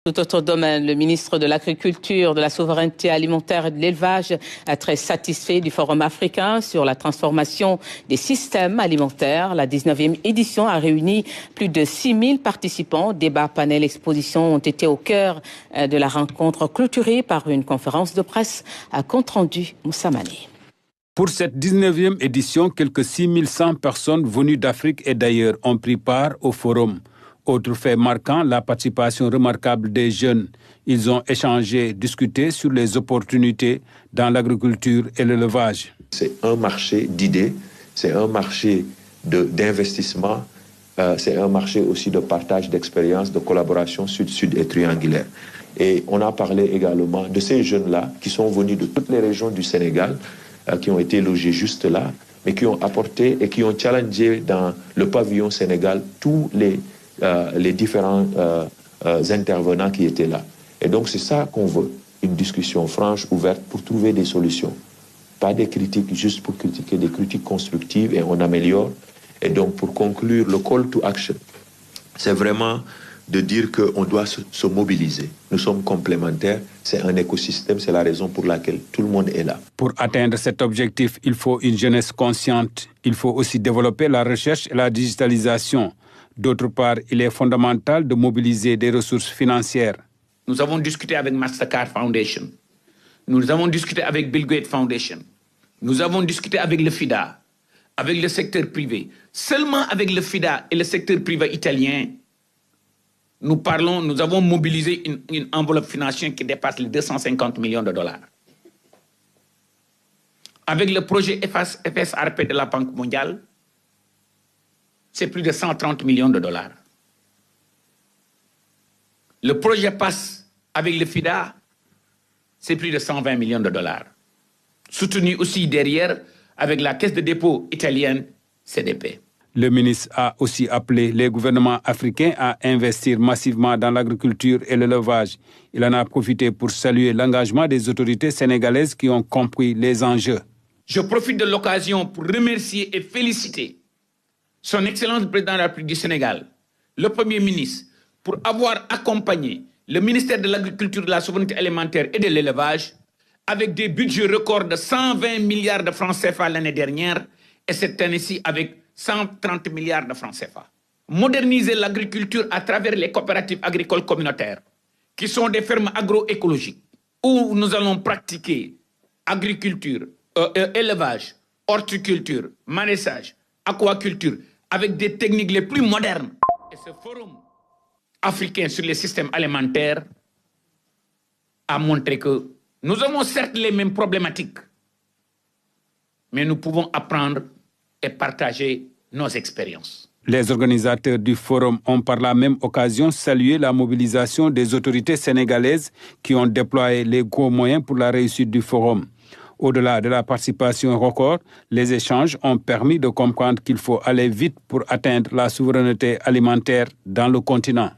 Tout autre domaine, le ministre de l'Agriculture, de la Souveraineté alimentaire et de l'Élevage est très satisfait du Forum africain sur la transformation des systèmes alimentaires. La 19e édition a réuni plus de 6000 participants. Débats, panels, expositions ont été au cœur de la rencontre clôturée par une conférence de presse à compte rendu Moussa Mané. Pour cette 19e édition, quelques 6100 personnes venues d'Afrique et d'ailleurs ont pris part au forum. Autre fait marquant, la participation remarquable des jeunes. Ils ont échangé, discuté sur les opportunités dans l'agriculture et l'élevage. C'est un marché d'idées, c'est un marché d'investissement, c'est un marché aussi de partage d'expériences, de collaboration sud-sud et triangulaire. Et on a parlé également de ces jeunes-là qui sont venus de toutes les régions du Sénégal, qui ont été logés juste là, mais qui ont apporté et qui ont challengé dans le pavillon Sénégal tous les différents intervenants qui étaient là. Et donc c'est ça qu'on veut, une discussion franche, ouverte, pour trouver des solutions. Pas des critiques juste pour critiquer, des critiques constructives et on améliore. Et donc pour conclure, le call to action, c'est vraiment de dire qu'on doit se mobiliser. Nous sommes complémentaires, c'est un écosystème, c'est la raison pour laquelle tout le monde est là. Pour atteindre cet objectif, il faut une jeunesse consciente. Il faut aussi développer la recherche et la digitalisation. D'autre part, il est fondamental de mobiliser des ressources financières. Nous avons discuté avec Mastercard Foundation. Nous avons discuté avec Bill Gates Foundation. Nous avons discuté avec le FIDA, avec le secteur privé. Seulement avec le FIDA et le secteur privé italien, nous avons mobilisé une enveloppe financière qui dépasse les 250 millions de dollars. Avec le projet FSRP de la Banque mondiale, c'est plus de 130 millions de dollars. Le projet PASS avec le FIDA, c'est plus de 120 millions de dollars. Soutenu aussi derrière avec la caisse de dépôt italienne CDP. Le ministre a aussi appelé les gouvernements africains à investir massivement dans l'agriculture et l'élevage. Il en a profité pour saluer l'engagement des autorités sénégalaises qui ont compris les enjeux. Je profite de l'occasion pour remercier et féliciter son Excellence le Président de la République du Sénégal, le Premier ministre, pour avoir accompagné le ministère de l'Agriculture, de la Souveraineté alimentaire et de l'Élevage avec des budgets records de 120 milliards de francs CFA l'année dernière et cette année-ci avec 130 milliards de francs CFA. Moderniser l'agriculture à travers les coopératives agricoles communautaires, qui sont des fermes agroécologiques, où nous allons pratiquer agriculture, élevage, horticulture, maraîchage, aquaculture, avec des techniques les plus modernes. Et ce forum africain sur les systèmes alimentaires a montré que nous avons certes les mêmes problématiques, mais nous pouvons apprendre et partager nos expériences. Les organisateurs du forum ont par la même occasion salué la mobilisation des autorités sénégalaises qui ont déployé les gros moyens pour la réussite du forum. Au-delà de la participation record, les échanges ont permis de comprendre qu'il faut aller vite pour atteindre la souveraineté alimentaire dans le continent.